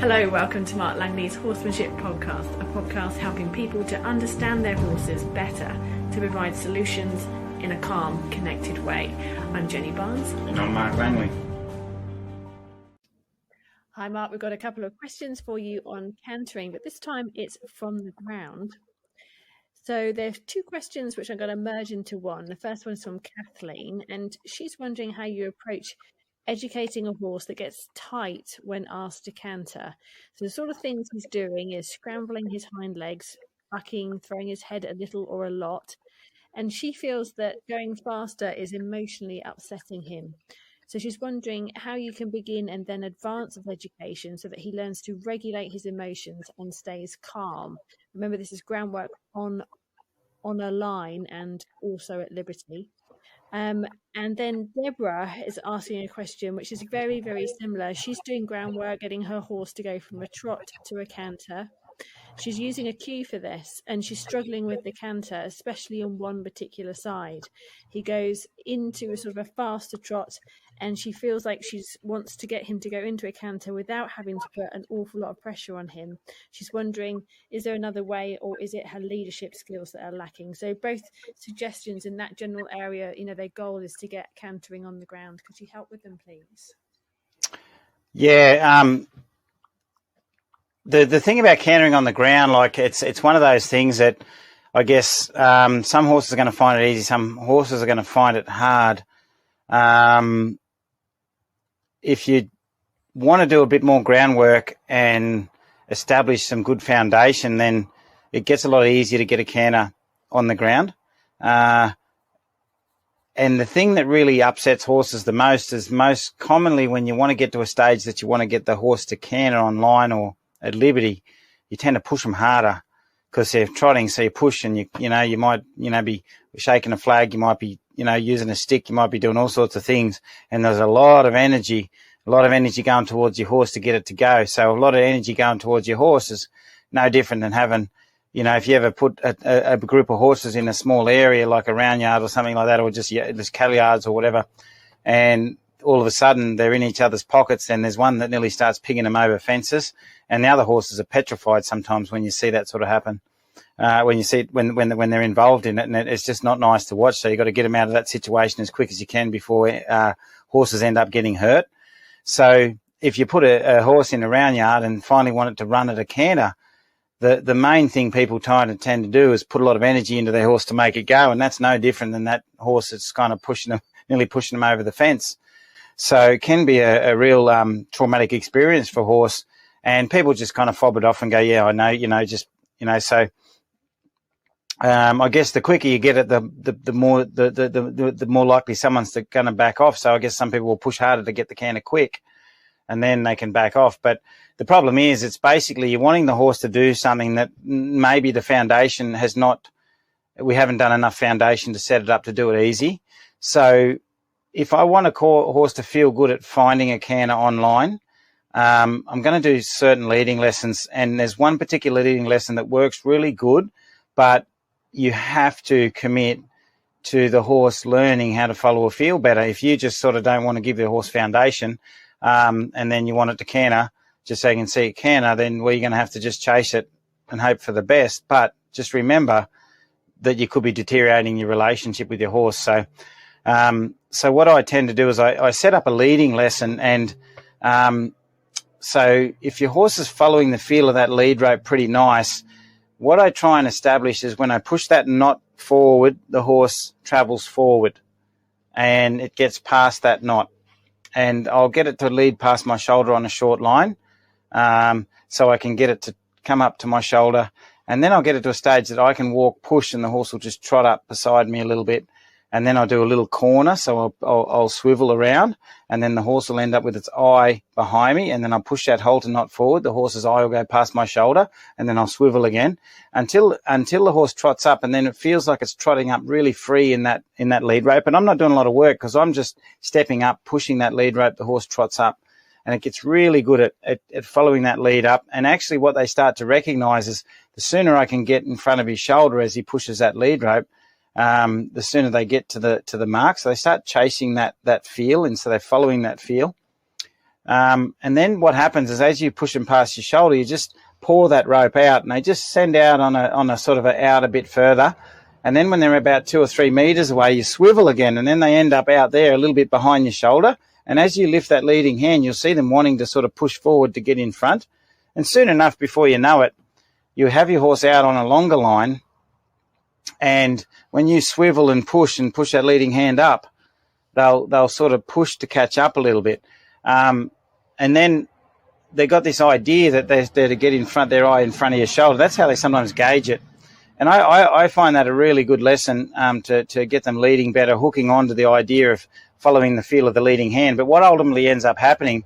Hello, welcome to Mark Langley's Horsemanship Podcast, a podcast helping people to understand their horses better, to provide solutions in a calm, connected way. I'm Jenny Barnes. And I'm Mark Langley. Hi Mark, we've got a couple of questions for you on cantering, but this time it's from the ground. So there's two questions which I'm going to merge into one. The first one is from Kathleen, and she's wondering how you approach educating a horse that gets tight when asked to canter. So the sort of things he's doing is scrambling his hind legs, bucking, throwing his head a little or a lot. And she feels that going faster is emotionally upsetting him. So she's wondering how you can begin and then advance with education so that he learns to regulate his emotions and stays calm. Remember, this is groundwork on a line and also at liberty. And then Deborah is asking a question which is very, very similar. She's doing groundwork, getting her horse to go from a trot to a canter. She's using a cue for this, and she's struggling with the canter, especially on one particular side. He goes into a sort of a faster trot, and she feels like she wants to get him to go into a canter without having to put an awful lot of pressure on him. She's wondering, is there another way, or is it her leadership skills that are lacking? So both suggestions in that general area, their goal is to get cantering on the ground. Could you help with them, please? Yeah, the thing about cantering on the ground, like it's one of those things that I guess some horses are going to find it easy, some horses are going to find it hard. If you want to do a bit more groundwork and establish some good foundation, then it gets a lot easier to get a canter on the ground. And the thing that really upsets horses the most is most commonly when you want to get to a stage that you want to get the horse to canter on line or at liberty, you tend to push them harder because they're trotting. So you push and you might be shaking a flag, you might be using a stick, you might be doing all sorts of things, and there's a lot of energy going towards your horse to get it to go. So a lot of energy going towards your horse is no different than having, if you ever put a group of horses in a small area like a round yard or something like that, or just cattle yards or whatever, and all of a sudden they're in each other's pockets, and there's one that nearly starts picking them over fences, and the other horses are petrified sometimes when you see that sort of happen. When you see it, when they're involved in it, and it's just not nice to watch. So you've got to get them out of that situation as quick as you can before horses end up getting hurt. So if you put a horse in a round yard and finally want it to run at a canter, the main thing people tend to do is put a lot of energy into their horse to make it go, and that's no different than that horse that's kind of nearly pushing them over the fence. So it can be a real traumatic experience for a horse, and people just kind of fob it off and go, yeah, I know, so. I guess the quicker you get it, the more likely someone's going to back off. So I guess some people will push harder to get the canter quick, and then they can back off. But the problem is, it's basically you're wanting the horse to do something that maybe the foundation we haven't done enough foundation to set it up to do it easy. So if I want a horse to feel good at finding a canter online, I'm going to do certain leading lessons, and there's one particular leading lesson that works really good, but you have to commit to the horse learning how to follow a field better. If you just sort of don't want to give the horse foundation, and then you want it to canter just so you can see it canter, then you're going to have to just chase it and hope for the best. But just remember that you could be deteriorating your relationship with your horse. So what I tend to do is I set up a leading lesson, and so if your horse is following the feel of that lead rope pretty nice, what I try and establish is when I push that knot forward, the horse travels forward and it gets past that knot. And I'll get it to lead past my shoulder on a short line, so I can get it to come up to my shoulder. And then I'll get it to a stage that I can walk, push, and the horse will just trot up beside me a little bit. And then I'll do a little corner, so I'll swivel around, and then the horse will end up with its eye behind me, and then I'll push that halter knot forward. The horse's eye will go past my shoulder, and then I'll swivel again until the horse trots up, and then it feels like it's trotting up really free in that lead rope. And I'm not doing a lot of work because I'm just stepping up, pushing that lead rope. The horse trots up, and it gets really good at following that lead up. And actually, what they start to recognise is the sooner I can get in front of his shoulder as he pushes that lead rope, the sooner they get to the mark. So they start chasing that feel, and so they're following that feel. And then what happens is as you push them past your shoulder, you just pour that rope out, and they just send out on a sort of out a bit further. And then when they're about 2 or 3 meters away, you swivel again, and then they end up out there a little bit behind your shoulder. And as you lift that leading hand, you'll see them wanting to sort of push forward to get in front. And soon enough, before you know it, you have your horse out on a longer line. And when you swivel and push that leading hand up, they'll sort of push to catch up a little bit. And then they got this idea that they're to get in front, their eye in front of your shoulder. That's how they sometimes gauge it. And I find that a really good lesson to get them leading better, hooking on to the idea of following the feel of the leading hand. But what ultimately ends up happening,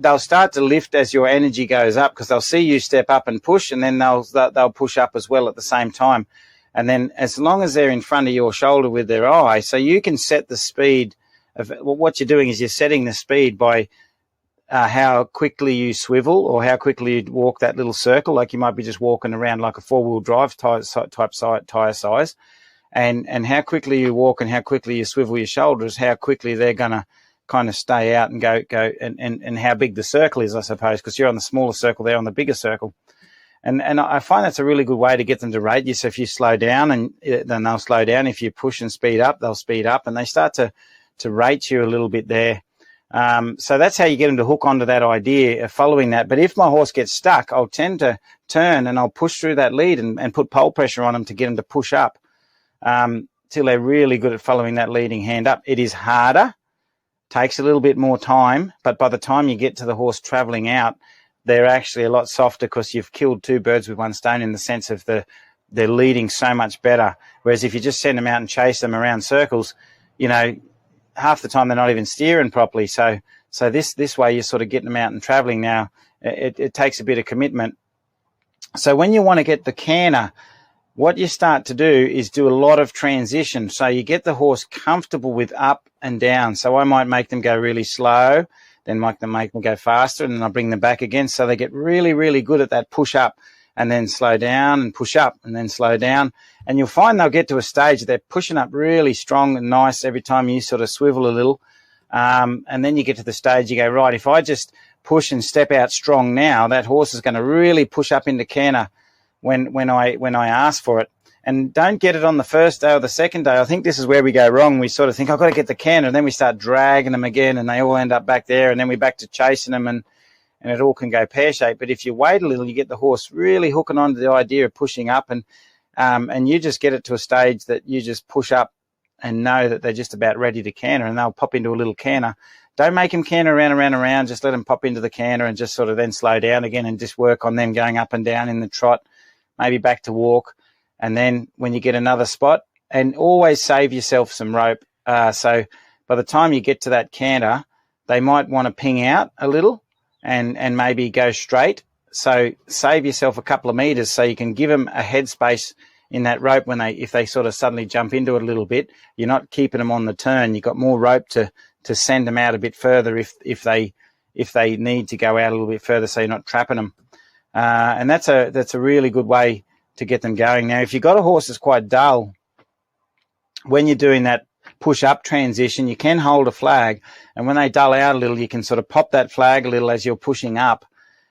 they'll start to lift as your energy goes up, because they'll see you step up and push, and then they'll push up as well at the same time. And then as long as they're in front of your shoulder with their eye, so you can set the speed of what you're doing is you're setting the speed by how quickly you swivel or how quickly you walk that little circle, like you might be just walking around like a four-wheel drive type tyre size, and how quickly you walk and how quickly you swivel your shoulders, how quickly they're going to kind of stay out and go and how big the circle is, I suppose, because you're on the smaller circle, they're on the bigger circle. And I find that's a really good way to get them to rate you. So if you slow down, and then they'll slow down. If you push and speed up, they'll speed up, and they start to rate you a little bit there. So that's how you get them to hook onto that idea of following that. But if my horse gets stuck, I'll tend to turn and I'll push through that lead and put pole pressure on them to get them to push up till they're really good at following that leading hand up. It is harder, takes a little bit more time, but by the time you get to the horse traveling out, they're actually a lot softer, because you've killed two birds with one stone in the sense of they're leading so much better. Whereas if you just send them out and chase them around circles, half the time they're not even steering properly. So this way you're sort of getting them out and traveling. Now it takes a bit of commitment. So when you want to get the canter, what you start to do is do a lot of transition. So you get the horse comfortable with up and down. So I might make them go really slow, then make them go faster, and then I'll bring them back again. So they get really, really good at that push up and then slow down and push up and then slow down. And you'll find they'll get to a stage that they're pushing up really strong and nice every time you sort of swivel a little. And then you get to the stage you go, right, if I just push and step out strong now, that horse is going to really push up into canter when I ask for it. And don't get it on the first day or the second day. I think this is where we go wrong. We sort of think, I've got to get the canter, and then we start dragging them again, and they all end up back there, and then we're back to chasing them, and it all can go pear-shaped. But if you wait a little, you get the horse really hooking on to the idea of pushing up, and you just get it to a stage that you just push up and know that they're just about ready to canter, and they'll pop into a little canter. Don't make them canter around. Just let them pop into the canter and just sort of then slow down again and just work on them going up and down in the trot, maybe back to walk. And then when you get another spot, and always save yourself some rope. So by the time you get to that canter, they might want to ping out a little and maybe go straight. So save yourself a couple of meters so you can give them a headspace in that rope if they sort of suddenly jump into it a little bit. You're not keeping them on the turn. You've got more rope to send them out a bit further if they need to go out a little bit further, so you're not trapping them. And that's a really good way to get them going. Now, if you've got a horse that's quite dull, when you're doing that push-up transition, you can hold a flag, and when they dull out a little, you can sort of pop that flag a little as you're pushing up,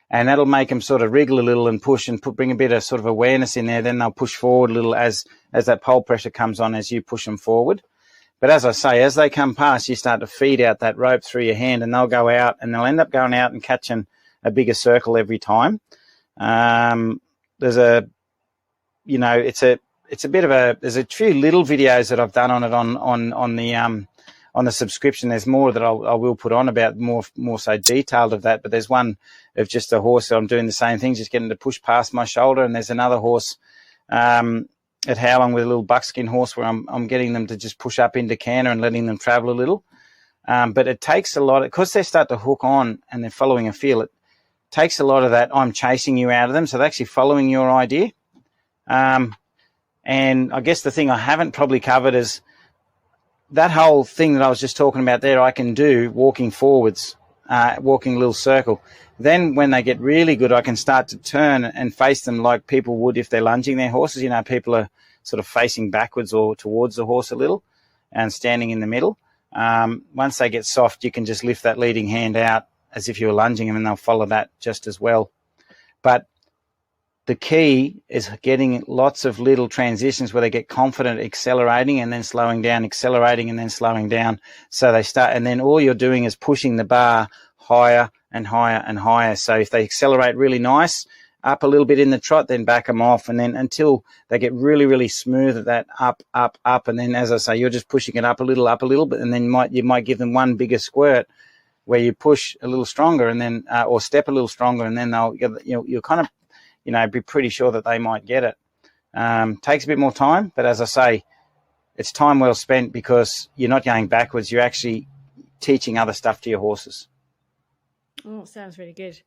and that'll make them sort of wriggle a little and push and bring a bit of sort of awareness in there. Then they'll push forward a little as that pole pressure comes on as you push them forward. But as I say, as they come past, you start to feed out that rope through your hand, and they'll go out, and they'll end up going out and catching a bigger circle every time. There's a few little videos that I've done on it on the subscription. There's more that I will put on about more so detailed of that. But there's one of just a horse that I'm doing the same thing, just getting to push past my shoulder. And there's another horse at Howling with a little buckskin horse where I'm getting them to just push up into canter and letting them travel a little. But it takes a lot, because they start to hook on and they're following a feel. It takes a lot of that I'm chasing you out of them, so they're actually following your idea. And I guess the thing I haven't probably covered is that whole thing that I was just talking about there. I can do walking forwards, walking a little circle. Then when they get really good, I can start to turn and face them like people would if they're lunging their horses. People are sort of facing backwards or towards the horse a little and standing in the middle. Once they get soft, you can just lift that leading hand out as if you were lunging them, and they'll follow that just as well. But the key is getting lots of little transitions where they get confident accelerating and then slowing down, accelerating and then slowing down. So they start, and then all you're doing is pushing the bar higher and higher and higher. So if they accelerate really nice, up a little bit in the trot, then back them off, and then until they get really, really smooth at that up, up, up. And then, as I say, you're just pushing it up a little bit, and then you might give them one bigger squirt where you push a little stronger, and then or step a little stronger, and then you'll kind of be pretty sure that they might get it. Takes a bit more time, but as I say, it's time well spent because you're not going backwards. You're actually teaching other stuff to your horses. Oh, sounds really good.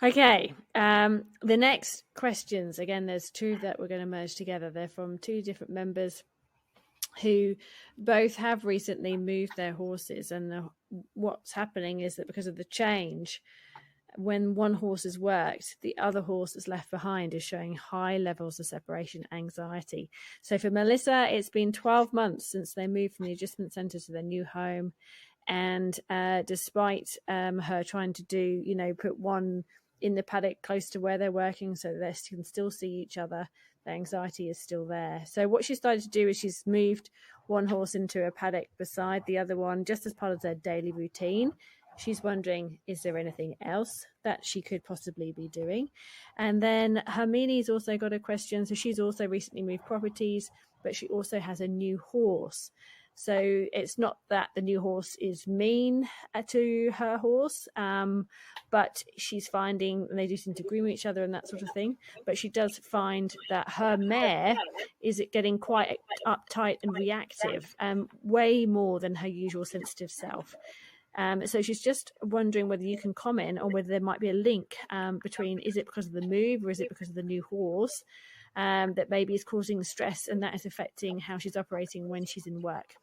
Okay, the next questions, again, there's two that we're going to merge together. They're from two different members who both have recently moved their horses, and what's happening is that because of the change, when one horse is worked, the other horse that's left behind is showing high levels of separation anxiety. So for Melissa, it's been 12 months since they moved from the adjustment centre to their new home. And despite her trying to put one in the paddock close to where they're working so they can still see each other, the anxiety is still there. So what she started to do is she's moved one horse into a paddock beside the other one just as part of their daily routine. She's wondering, is there anything else that she could possibly be doing? And then Hermini's also got a question. So she's also recently moved properties, but she also has a new horse. So it's not that the new horse is mean to her horse, but she's finding, and they do seem to agree with each other and that sort of thing, but she does find that her mare is getting quite uptight and reactive, way more than her usual sensitive self. So she's just wondering whether you can comment on whether there might be a link between, is it because of the move or is it because of the new horse that maybe is causing stress and that is affecting how she's operating when she's in work?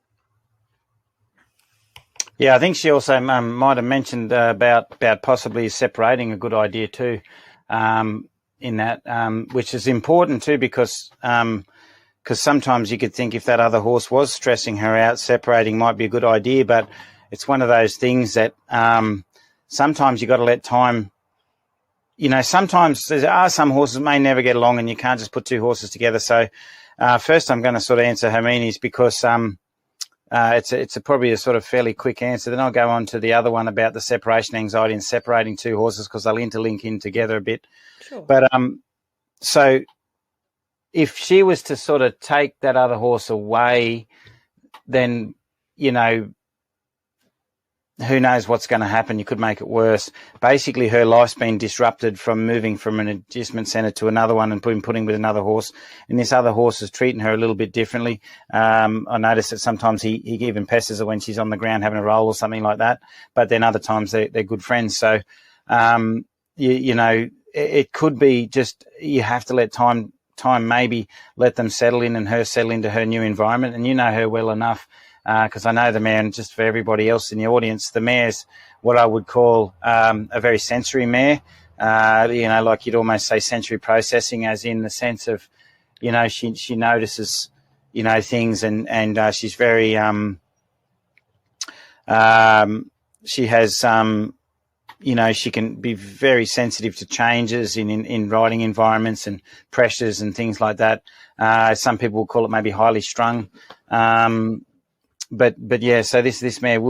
Yeah, I think she also might have mentioned about possibly separating, a good idea too, in that, which is important too, because sometimes you could think if that other horse was stressing her out, separating might be a good idea, but it's one of those things that sometimes you got to let time. Sometimes some horses may never get along, and you can't just put two horses together. So first, I'm going to sort of answer Hermini's because it's probably a sort of fairly quick answer. Then I'll go on to the other one about the separation anxiety and separating two horses because they'll interlink in together a bit. Sure. But so if she was to sort of take that other horse away, then who knows what's going to happen? You could make it worse. Basically, her life's been disrupted from moving from an adjustment centre to another one and putting with another horse. And this other horse is treating her a little bit differently. I notice that sometimes he even pesters her when she's on the ground having a roll or something like that. But then other times they're good friends. So, it could be just you have to let time maybe let them settle in and her settle into her new environment. And you know her well enough. Because I know the mare, and just for everybody else in the audience, the mare's what I would call a very sensory mare. Like you'd almost say sensory processing, as in the sense of, she notices, things, and she's very, she has, she can be very sensitive to changes in riding environments and pressures and things like that. Some people will call it maybe highly strung. But yeah, so this mare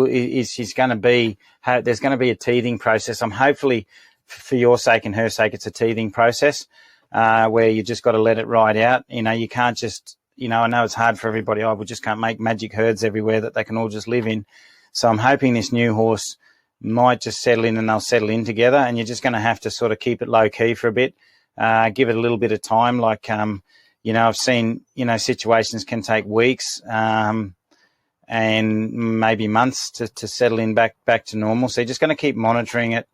she's going to be, there's going to be a teething process. I'm hopefully for your sake and her sake, it's a teething process, where you just got to let it ride out. You can't just, I know it's hard for everybody. We just can't make magic herds everywhere that they can all just live in. So I'm hoping this new horse might just settle in and they'll settle in together, and you're just going to have to sort of keep it low key for a bit, give it a little bit of time. Like, I've seen, situations can take weeks, and maybe months to settle in back to normal. So you're just going to keep monitoring it,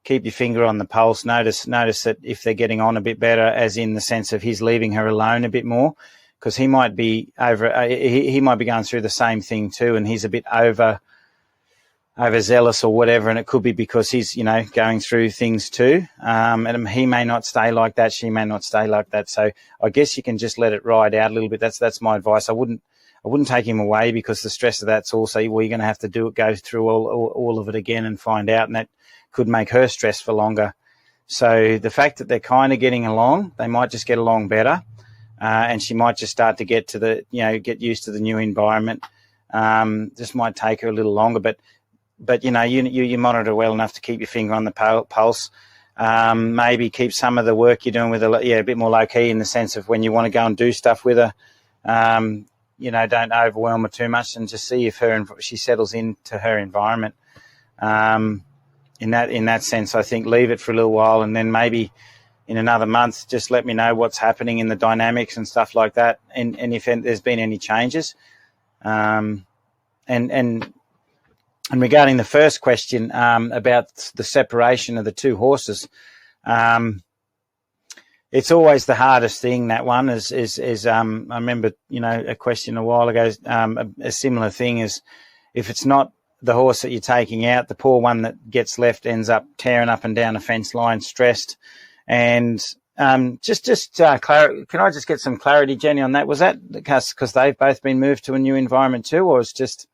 keep your finger on the pulse. Notice that if they're getting on a bit better, as in the sense of he's leaving her alone a bit more, because he might be he might be going through the same thing too, and he's a bit overzealous or whatever, and it could be because he's going through things too. And he may not stay like that, she may not stay like that. So I guess you can just let it ride out a little bit. That's my advice. I wouldn't take him away, because the stress of that's also, well, you're going to have to go through all of it again and find out, and that could make her stress for longer. So the fact that they're kind of getting along, they might just get along better, and she might just start to get used to the new environment. This might take her a little longer, but you monitor well enough to keep your finger on the pulse. Maybe keep some of the work you're doing with a bit more low key, in the sense of when you want to go and do stuff with her. Don't overwhelm her too much, and just see if she settles into her environment. In that sense, I think leave it for a little while, and then maybe in another month, just let me know what's happening in the dynamics and stuff like that, and if there's been any changes. And regarding the first question about the separation of the two horses, it's always the hardest thing. That one is I remember a question a while ago, a similar thing is, if it's not the horse that you're taking out, the poor one that gets left ends up tearing up and down a fence line, stressed. And can I just get some clarity, Jenny, on that? Was that because they've both been moved to a new environment too, or it's just?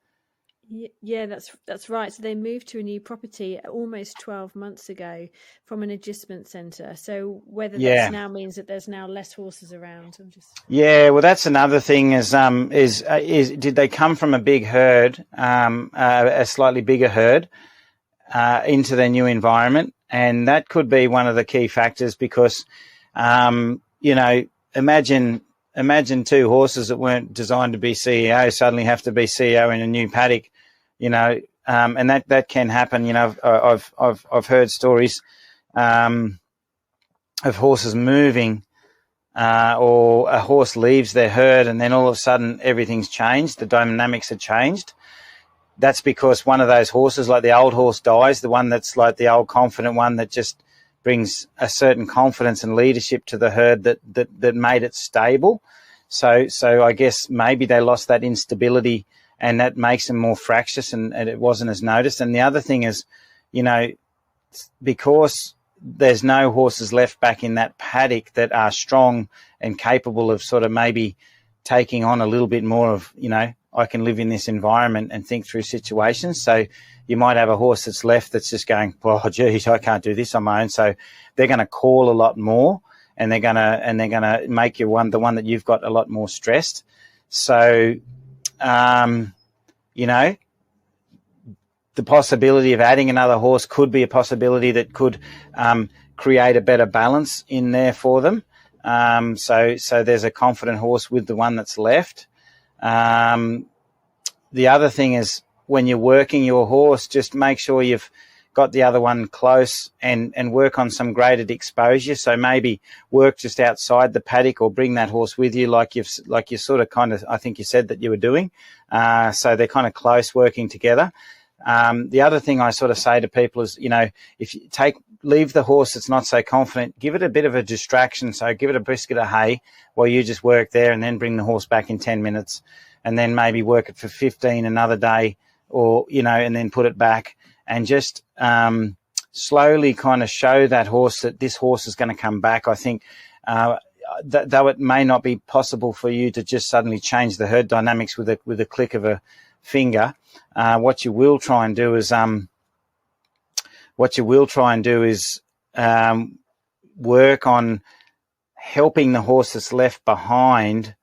Yeah, that's right. So they moved to a new property almost 12 months ago from an adjustment centre. So whether that now means that there's now less horses around, well, that's another thing. Is did they come from a big herd, a slightly bigger herd, into their new environment? And that could be one of the key factors, because, imagine two horses that weren't designed to be CEO suddenly have to be CEO in a new paddock, and that can happen. I've heard stories of horses moving, or a horse leaves their herd and then all of a sudden everything's changed. The dynamics are changed. That's because one of those horses, like the old horse, dies, the one that's like the old confident one that just brings a certain confidence and leadership to the herd that made it stable. So I guess maybe they lost that instability, and that makes them more fractious, and it wasn't as noticed. And the other thing is, because there's no horses left back in that paddock that are strong and capable of sort of maybe taking on a little bit more of, I can live in this environment and think through situations. So you might have a horse that's left that's just going, well, geez, I can't do this on my own. So they're going to call a lot more, and they're gonna make the one that you've got a lot more stressed. So, the possibility of adding another horse could be a possibility that could create a better balance in there for them. So there's a confident horse with the one that's left. The other thing is, when you're working your horse, just make sure you've got the other one close and work on some graded exposure. So maybe work just outside the paddock, or bring that horse with you, like you sort of kind of, I think you said that you were doing. So they're kind of close, working together. The other thing I sort of say to people is, if you leave the horse that's not so confident, give it a bit of a distraction. So give it a brisket of hay while you just work there, and then bring the horse back in 10 minutes, and then maybe work it for 15 another day, or, and then put it back, and just slowly kind of show that horse that this horse is going to come back. I think though it may not be possible for you to just suddenly change the herd dynamics with a click of a finger, what you will try and do is work on helping the horse that's left behind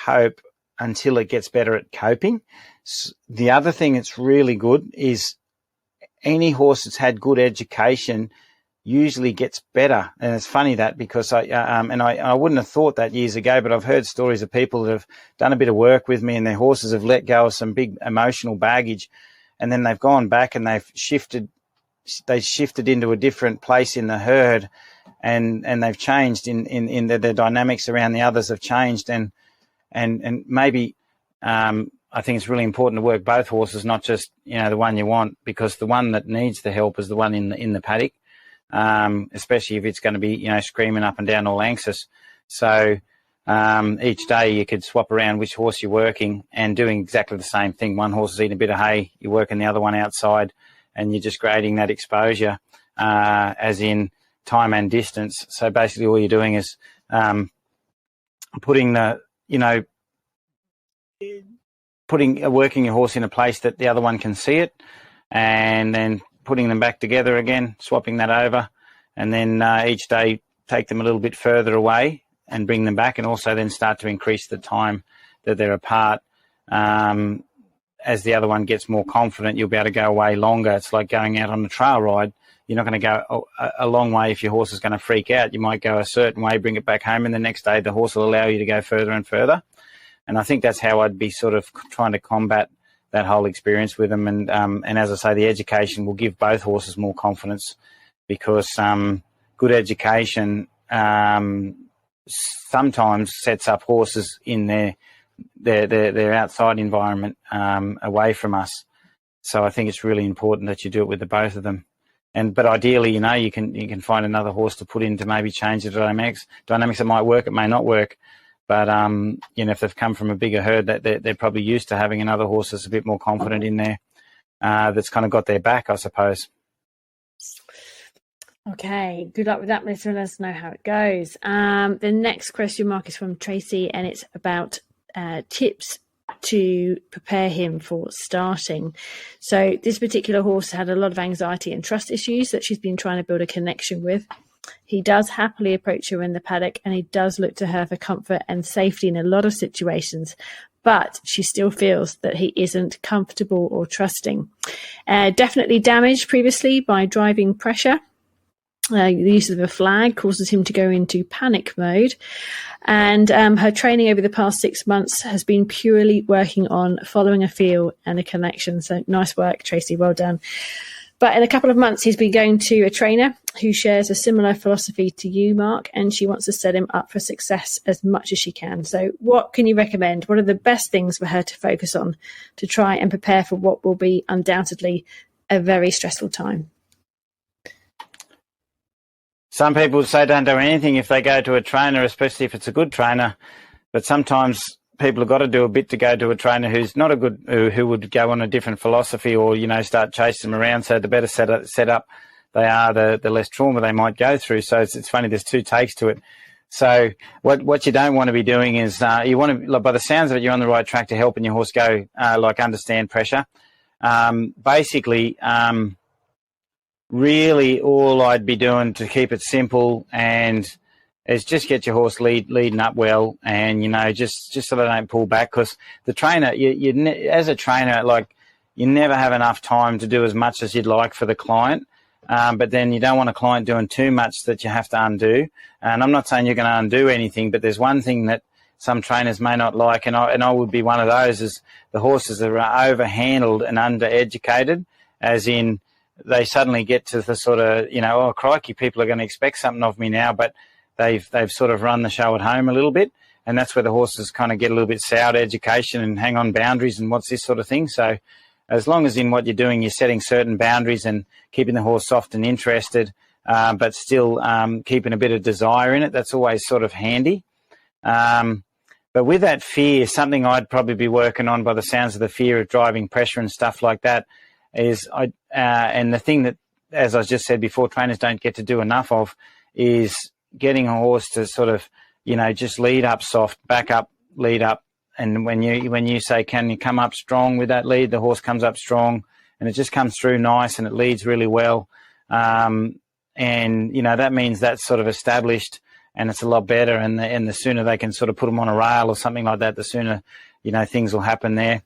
cope until it gets better at coping. The other thing that's really good is, any horse that's had good education usually gets better. And it's funny that, because I wouldn't have thought that years ago, but I've heard stories of people that have done a bit of work with me, and their horses have let go of some big emotional baggage, and then they've gone back and they've shifted into a different place in the herd, and they've changed in their dynamics around the others have changed, and maybe I think it's really important to work both horses, not just the one you want, because the one that needs the help is the one in the paddock, especially if it's going to be screaming up and down all anxious. So each day you could swap around which horse you're working, and doing exactly the same thing. One horse is eating a bit of hay, you're working the other one outside, and you're just grading that exposure, as in time and distance. So basically all you're doing is putting the working your horse in a place that the other one can see it, and then putting them back together again, swapping that over, and then each day take them a little bit further away and bring them back, and also then start to increase the time that they're apart. As the other one gets more confident, you'll be able to go away longer. It's like going out on a trail ride. You're not going to go a long way if your horse is going to freak out. You might go a certain way, bring it back home, and the next day the horse will allow you to go further and further. And I think that's how I'd be sort of trying to combat that whole experience with them. And as I say, the education will give both horses more confidence, because good education sometimes sets up horses in their outside environment away from us. So I think it's really important that you do it with the both of them. But ideally, you can find another horse to put in to maybe change the dynamics. Dynamics that might work, it may not work. But if they've come from a bigger herd, that they're probably used to having another horse that's a bit more confident in there, that's kind of got their back, I suppose. Okay, good luck with that, Melissa. Let us know how it goes. The next question mark is from Tracy, and it's about tips to prepare him for starting. So this particular horse had a lot of anxiety and trust issues that she's been trying to build a connection with. He does happily approach her in the paddock, and he does look to her for comfort and safety in a lot of situations, but she still feels that he isn't comfortable or trusting. Definitely damaged previously by driving pressure. The use of a flag causes him to go into panic mode. And her training over the past 6 months has been purely working on following a feel and a connection. So nice work, Tracy. Well done. But in a couple of months, he's been going to a trainer who shares a similar philosophy to you, Mark, and she wants to set him up for success as much as she can. So what can you recommend? What are the best things for her to focus on to try and prepare for what will be undoubtedly a very stressful time? Some people say don't do anything if they go to a trainer, especially if it's a good trainer. But sometimes people have got to do a bit to go to a trainer who's not a good, who would go on a different philosophy, or, start chasing them around. So the better set up they are, the less trauma they might go through. So it's funny, there's two takes to it. So what you don't want to be doing is you want to, by the sounds of it, you're on the right track to helping your horse go, understand pressure. Really all I'd be doing to keep it simple and is just get your horse leading up well, and just so they don't pull back, because the trainer, as a trainer, you never have enough time to do as much as you'd like for the client, but then you don't want a client doing too much that you have to undo. And I'm not saying you're going to undo anything, but there's one thing that some trainers may not like, and I would be one of those, is the horses are overhandled and undereducated, as in they suddenly get to the sort of, oh, crikey, people are going to expect something of me now, but they've sort of run the show at home a little bit, and that's where the horses kind of get a little bit sour to education and hang on boundaries and what's this sort of thing. So as long as in what you're doing, you're setting certain boundaries and keeping the horse soft and interested, but still keeping a bit of desire in it, that's always sort of handy. But with that fear, something I'd probably be working on, by the sounds of the fear of driving pressure and stuff like that, is and the thing that, as I just said before, trainers don't get to do enough of, is getting a horse to sort of, just lead up soft, back up, lead up. And when you say, can you come up strong with that lead, the horse comes up strong, and it just comes through nice and it leads really well. And, that means that's sort of established and it's a lot better. And the sooner they can sort of put them on a rail or something like that, the sooner, things will happen there.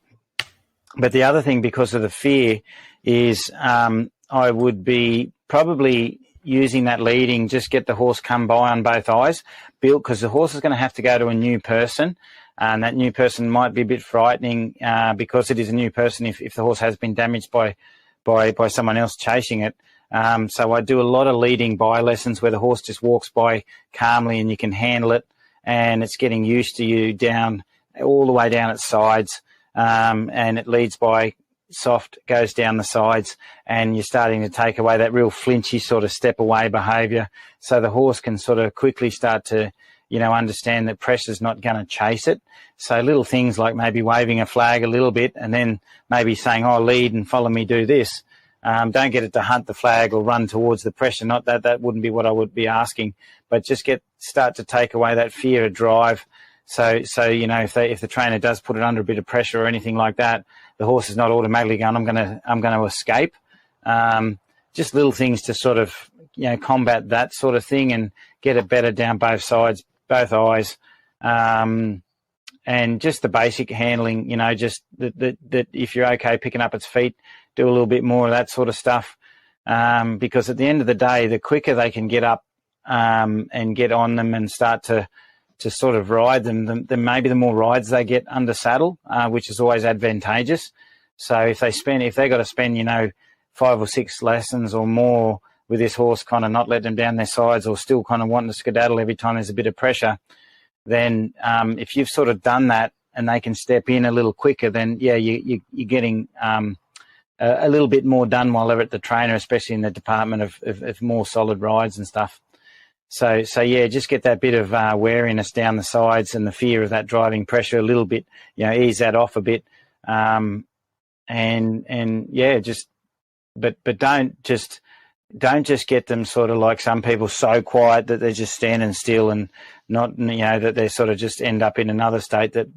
But the other thing, because of the fear, is I would be probably using that leading, just get the horse come by on both eyes, because the horse is going to have to go to a new person, and that new person might be a bit frightening because it is a new person if the horse has been damaged by someone else chasing it. So I do a lot of leading by lessons where the horse just walks by calmly and you can handle it, and it's getting used to you down, all the way down its sides. And it leads by soft, goes down the sides, and you're starting to take away that real flinchy sort of step away behaviour, so the horse can sort of quickly start to, understand that pressure's not going to chase it. So little things like maybe waving a flag a little bit and then maybe saying, oh, lead and follow me, do this. Don't get it to hunt the flag or run towards the pressure. Not that wouldn't be what I would be asking, but just start to take away that fear of drive, So you know, if the trainer does put it under a bit of pressure or anything like that, the horse is not automatically going, I'm going to escape. Just little things to sort of, you know, combat that sort of thing and get it better down both sides, both eyes. And just the basic handling, you know, just that if you're okay picking up its feet, do a little bit more of that sort of stuff. Because at the end of the day, the quicker they can get up and get on them and start to sort of ride them, then maybe the more rides they get under saddle, which is always advantageous. So if they got to spend, you know, 5 or 6 lessons or more with this horse kind of not letting them down their sides or still kind of wanting to skedaddle every time there's a bit of pressure, then if you've sort of done that and they can step in a little quicker, then, yeah, you're getting a little bit more done while they're at the trainer, especially in the department of more solid rides and stuff. So yeah, just get that bit of wariness down the sides and the fear of that driving pressure a little bit, you know, ease that off a bit. And yeah, but don't just get them sort of like some people so quiet that they're just standing still and not, you know, that they sort of just end up in another state that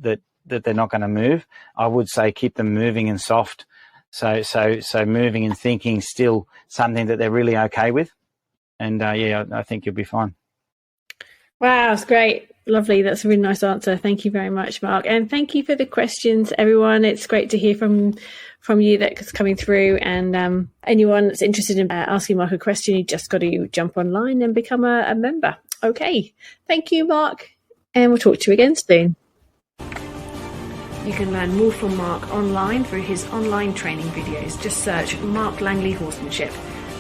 they're not going to move. I would say keep them moving and soft. So moving and thinking still something that they're really okay with. And yeah, I think you'll be fine. Wow, that's great. Lovely. That's a really nice answer. Thank you very much, Mark. And thank you for the questions, everyone. It's great to hear from you that's coming through. And anyone that's interested in asking Mark a question, you just got to jump online and become a member. Okay. Thank you, Mark. And we'll talk to you again soon. You can learn more from Mark online through his online training videos. Just search Mark Langley Horsemanship.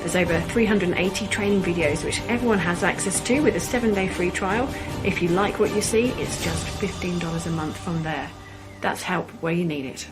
There's over 380 training videos which everyone has access to with a 7-day free trial. If you like what you see, it's just $15 a month from there. That's help where you need it.